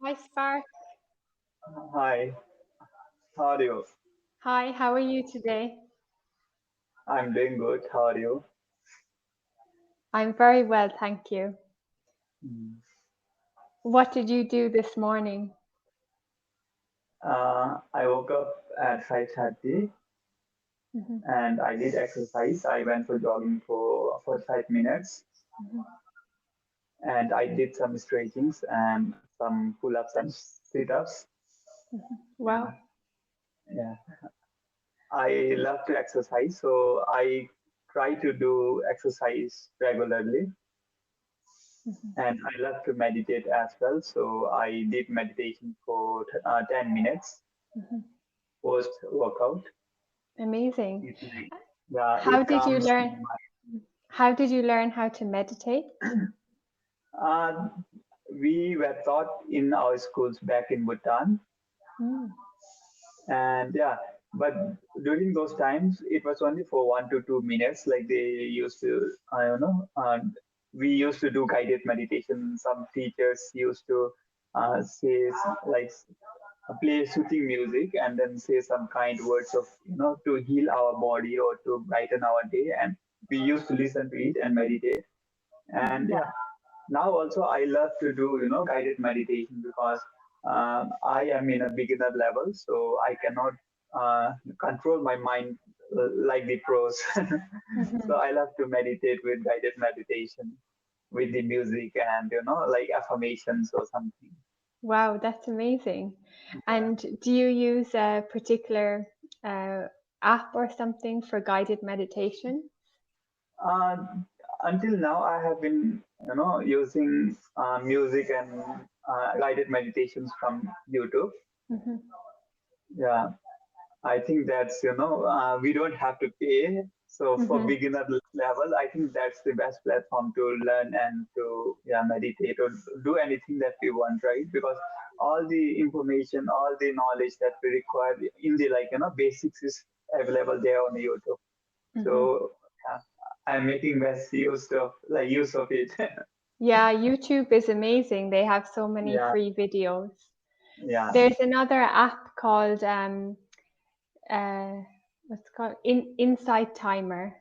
Hi, Spark. Hi, how are you? Hi, how are you today? I'm doing good. How are you? I'm very well, thank you. Mm. What did you do this morning? I woke up at 5:30 Hmm. and I did exercise. I went for jogging for 45 minutes Hmm. and I did some stretchings and some pull-ups and sit-ups. Wow. Yeah, I love to exercise, so I try to do exercise regularly Hmm. and I love to meditate as well. So I did meditation for 10 minutes Hmm. post workout. Amazing. It like yeah, How it did you calms learn? How did you learn how to meditate? uh, we were taught in our schools back in Bhutan, Mm. and yeah, but during those times it was only for 1 to 2 minutes. Like they used to, I don't know, we used to do guided meditation. Some teachers used to say like play soothing music and then say some kind words of to heal our body or to brighten our day, and we used to listen to it and meditate. And Hmm. yeah, now also I love to do guided meditation because I am in a beginner level, so I cannot control my mind like the pros. Hmm. So I love to meditate with guided meditation with the music and like affirmations or something. Wow, that's amazing. Yeah. And do you use a particular uh, app or something for guided meditation? uh, until now I have been using music and guided meditations from YouTube. Hmm. Yeah, I think that's, we don't have to pay. So for Hmm. beginner level, I think that's the best platform to learn and to meditate or do anything that we want, right? Because all the information, all the knowledge that we require in the basics is available there on YouTube. Hmm. So yeah, I'm making best use of it. Yeah, YouTube is amazing. They have so many Yeah, free videos. yeah. There's another app called what's it called Insight Timer.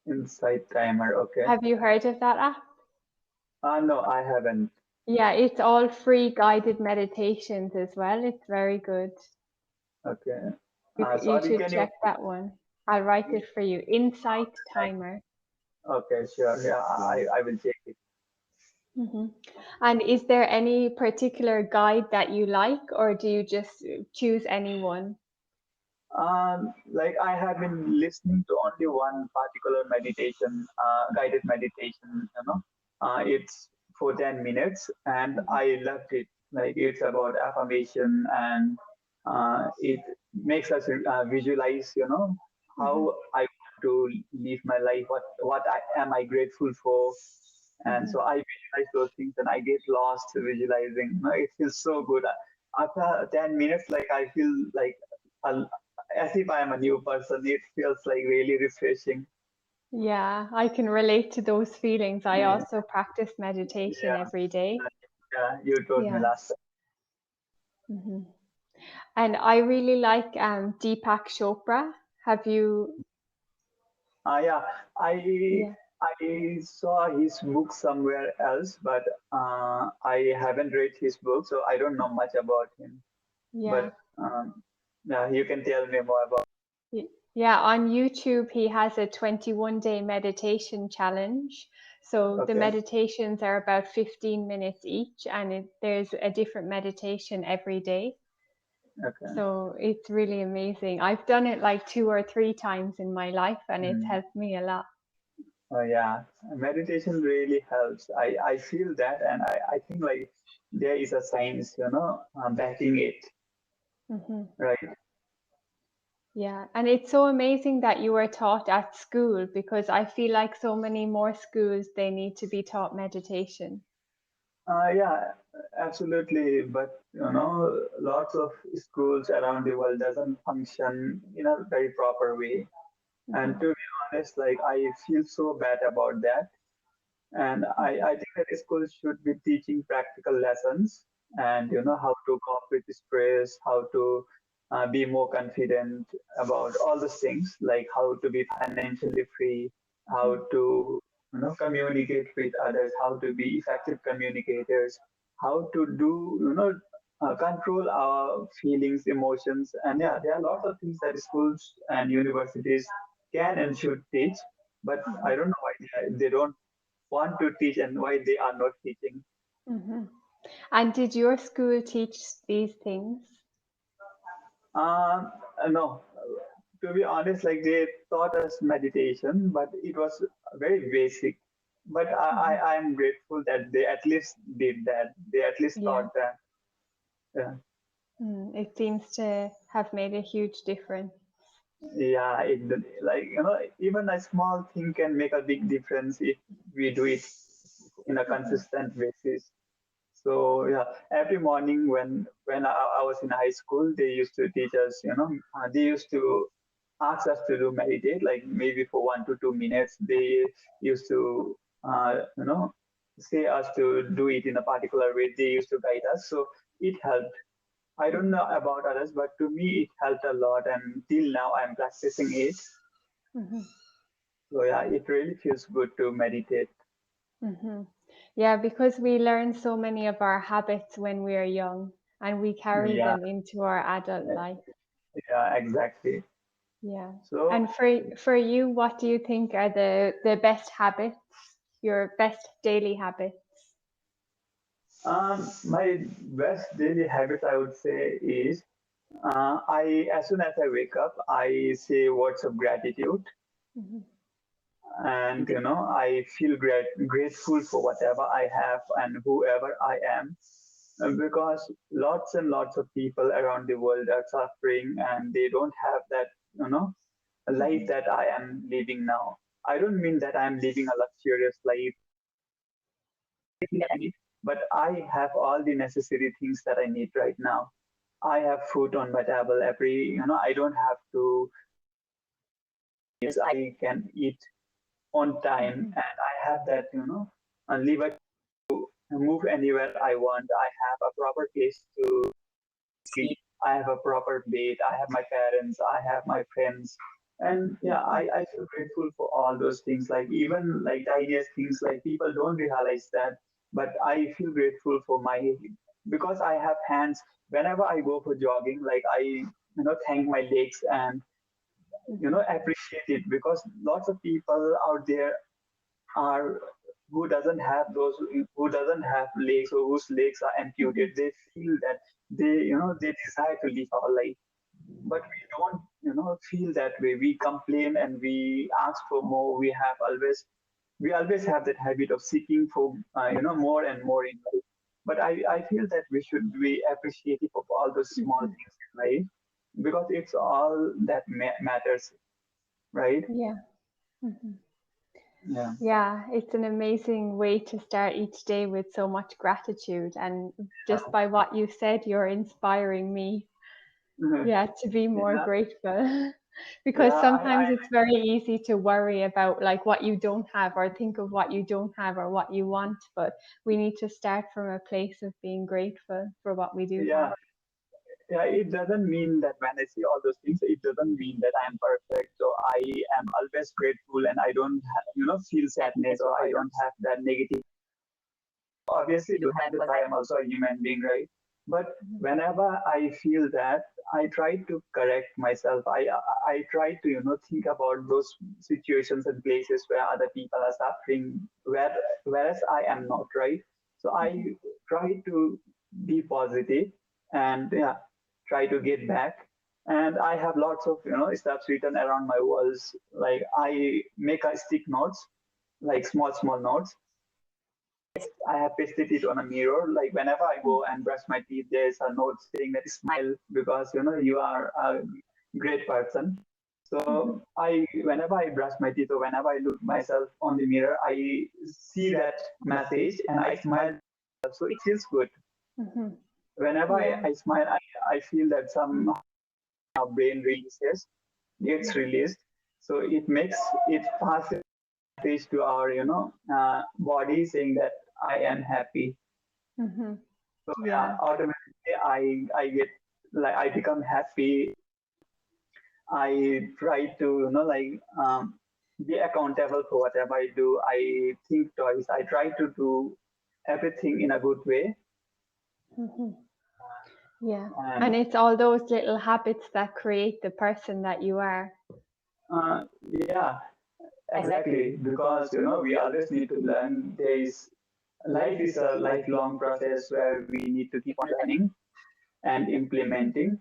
Insight timer. Okay. Have you heard of that app? No, I haven't. Yeah, it's all free guided meditations as well. It's very good. Okay. You Sorry, should can you? check that one. I'll write it for you. Insight Timer. Okay, sure. Yeah, I will check it. Hmm. And is there any particular guide that you like, or do you just choose any one? Like I have been listening to only one particular meditation, guided meditation. It's for 10 minutes, and Hmm. I loved it. Like it's about affirmation, and it makes us visualize. Hmm. How I want to live my life. What am I grateful for? And Hmm. so I visualize those things, and I get lost visualizing. It feels so good. After 10 minutes, like I feel like a as if I am a new person. It feels like really refreshing. Yeah, I can relate to those feelings. I Yeah, also practice meditation yeah, every day. yeah. You told me Yeah. last time. Hmm. And I really like Deepak Chopra. Have you? Yeah, I Yeah. I saw his book somewhere else, but I haven't read his book, so I don't know much about him. Yeah. But yeah, you can tell me more about. Yeah, on YouTube, he has a 21-day meditation challenge. So the Okay, meditations are about 15 minutes each, and there's a different meditation every day. okay. So it's really amazing. I've done it like two or three times in my life, and it's Mm. helped me a lot. Oh yeah, meditation really helps. I feel that, and I think like there is a science, backing it, Hmm. right? Yeah, and it's so amazing that you were taught at school because I feel like so many more schools they need to be taught meditation. Yeah, absolutely. But lots of schools around the world doesn't function in a very proper way. And Hmm. to be honest, like I feel so bad about that. And I think that schools should be teaching practical lessons and how to cope with stress, how to be more confident about all those things, like how to be financially free, how Mhm. to communicate with others, how to be effective communicators, how to do control our feelings, emotions, and yeah, there are lots of things that schools and universities can and should teach, but I Mhm. don't know why they don't want to teach and why they are not teaching. Mhm. And did your school teach these things? Um, no, to be honest, like they taught us meditation, but it was very basic. But Mhm. I am grateful that they at least did that. They at least Yeah. taught that. Yeah, It seems to have made a huge difference. yeah. Like even a small thing can make a big difference if we do it in a Mhm. consistent basis. So yeah, every morning when I was in high school, they used to teach us. They used to ask us to do meditate, like maybe for 1 to 2 minutes. They used to say us to do it in a particular way. They used to guide us, so it helped. I don't Mhm. know about others, but to me it helped a lot, and till now I'm practicing it. Mhm. So yeah, it really feels good to meditate. Mhm. Yeah, because we learn so many of our habits when we are young and we carry Yeah, them into our adult life. yeah, exactly. Yeah. So And for you, what do you think are the best habits, your best daily habits? my best daily habit, I would say, is I as soon as I wake up, I say words of gratitude, Mhm. and I feel grateful for whatever I have and whoever I am, because lots and lots of people around the world are suffering and they don't have that life Mhm. that I am living now. I don't mean that I am living a luxurious life, but I have all the necessary things that I need right now. I have food on my table I don't have to, I can eat on time, Mhm. and I have that, liberty to move anywhere I want. I have a proper place to sleep. I have a proper bed. I have my parents. I have my friends. And yeah, Mhm. I feel grateful for all those things. Like even like tiniest things, like people don't realize that. But I feel grateful for because I have hands. Whenever I go for jogging, like I, thank my legs and, Mhm. appreciate it, because lots of people out there are who doesn't have those, who doesn't have legs or whose legs are amputated. Mhm. They feel that they desire to live our life, but we don't feel that way. We complain and we ask for more. We always have that habit of seeking for more and more in life. But I feel that we should be appreciative of all those small Mhm. things in life, because it's all that matters, right? Yeah. Mhm. Yeah. Yeah, it's an amazing way to start each day with so much gratitude. And just by what you said, you're inspiring me, yeah, to be more Yeah, grateful. yeah, Because sometimes it's very easy to worry about like what you don't have or think of what you don't have or what you want, but we need to start from a place of being grateful for what we do have. yeah, yeah. It doesn't mean that when I see all those things, it doesn't mean that I am perfect. So I am always grateful, and I don't, feel sadness, or I don't have that negative. Obviously do have, because I am also a human being, right? But Mhm. whenever I feel that, I try to correct myself. I try to think about those situations and places where other people are suffering, whereas I am not, right? So I Mhm. try to be positive, and yeah, try to get back. And I have lots of stuff written around my walls. Like I make a stick notes, like small notes. I have pasted it on a mirror. Like whenever I go and brush my teeth, there's a note saying that smile, because you are a great person. Mhm. So whenever I brush my teeth or whenever I look myself on the mirror, I see that message and I smile. So it feels good. Mhm. Whenever Yeah. I smile, I feel that some brain releases, gets Mhm. released. So it passes to our body saying that I am happy. Mhm. So yeah, Yeah. automatically I get like I become happy. I try to be accountable for whatever I do. I think twice. I try to do everything in a good way. Hmm. Yeah. And And it's all those little habits that create the person that you are. yeah, exactly. Because we always need to learn. There is life is a lifelong process where we need to keep on learning and implementing.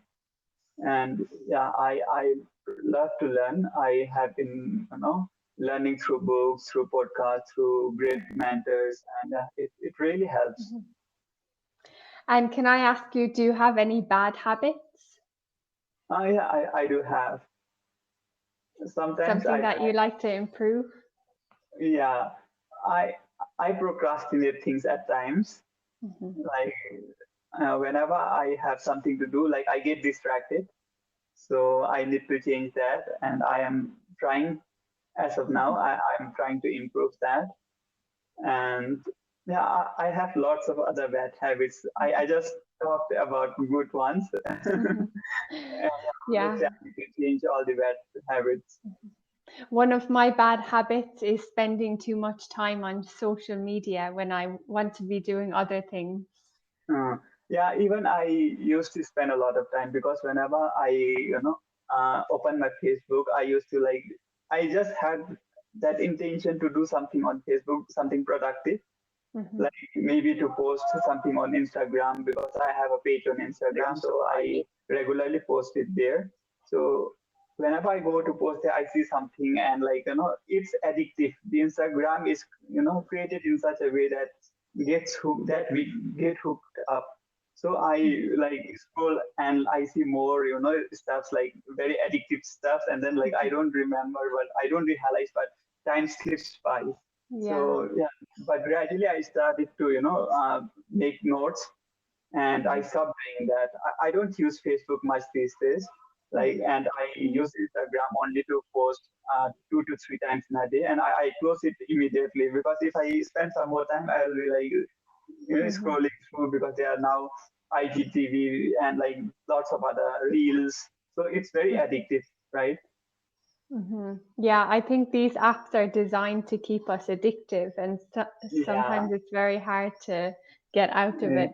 And yeah, I love to learn. I have been learning through books, through podcasts, through great mentors, and it really helps. Mhm. And can I ask you, do you have any bad habits? Yeah, I do have. Sometimes Something that you like to improve? yeah, I I procrastinate things at times. Hmm. Like whenever I have something to do, like I get distracted. So I need to change that, and I am trying. As of now, I'm trying to improve that. And yeah, I have lots of other bad habits. I just talked about good ones. Hmm. And I will Yeah. try to change all the bad habits. One of my bad habits is spending too much time on social media when I want to be doing other things. Uh, yeah, even I used to spend a lot of time because whenever I, open my Facebook, I used to I just had that intention to do something on Facebook, something productive, Hmm. like maybe to post something on Instagram because I have a page on Instagram, so I regularly post it there. So whenever I go to post there, I see something and it's addictive. The Instagram is created in such a way that that we get hooked up. So I scroll and I see more stuff like very addictive stuff, and then I don't remember, but I don't realize, but time slips by. Yeah. So yeah, but gradually I started to make notes, and I Hmm. stopped doing that. I don't use Facebook much these days, Hmm. and I use Instagram only to post 2 to 3 times in a day, and I close it immediately because if I spend some more time, I'll be Hmm. scrolling through because there are now IGTV and lots of other reels, so it's very addictive, right? Hmm. Yeah, I think these apps are designed to keep us addictive, and Yeah. sometimes it's very hard to get out of Mm, it.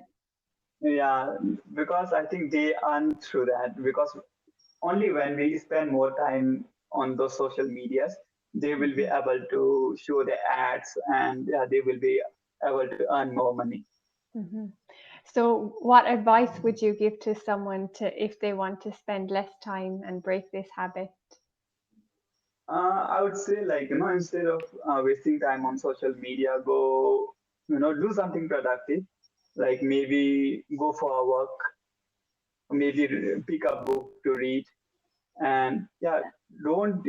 yeah, because I think they earn through that because only when we spend more time on those social medias, they will be Hmm. able to show the ads and they will be able to earn more money. Hmm. So, what advice would you give to someone to if they want to spend less time and break this habit? I would say instead of wasting time on social media, go do something productive, like maybe go for a walk, maybe pick a book to read, and yeah, don't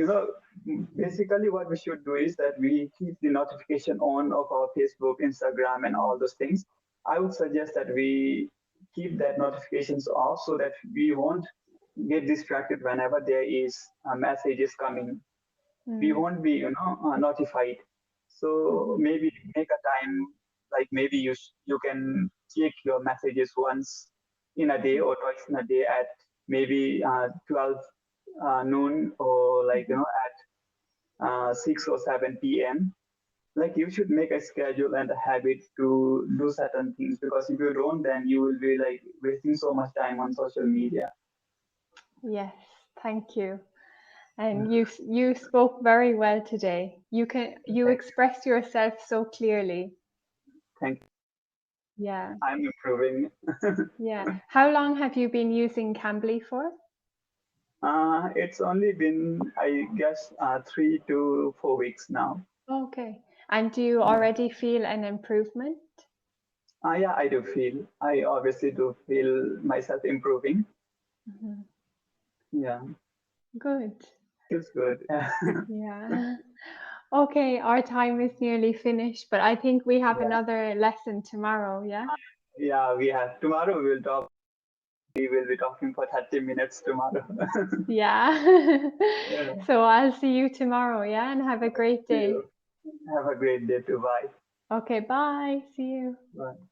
basically what we should do is that we keep the notification on of our Facebook, Instagram, and all those things. I would suggest that we keep that notifications off so that we won't get distracted whenever there is messages coming. We Mm. won't be notified. So Mhm. maybe make a time, like maybe you can check your messages once in a day Mhm. or twice in a day at maybe 12 noon, or Mhm. at 6 or 7 p.m. Like you should make a schedule and a habit to do certain things, because if you don't, then you will be wasting so much time on social media. Yes, thank you. And you spoke very well today. You Thank, express yourself so clearly. thank. Yeah. I'm improving. Yeah. How long have you been using Cambly for? It's only been, I guess, 3 to 4 weeks now. Okay. And do you Yeah. already feel an improvement? Yeah, I do feel. I obviously do feel myself improving. Mhm. Yeah, Good. feels good. Yeah. Okay, our time is nearly finished, but I think we have Yeah, another lesson tomorrow, yeah? yeah. We have tomorrow. We will talk. We will be talking for 30 minutes tomorrow. Yeah. Yeah. So I'll see you tomorrow, yeah? And have a great See day. you. Have a great day too. Bye. Okay, bye. See you. Bye.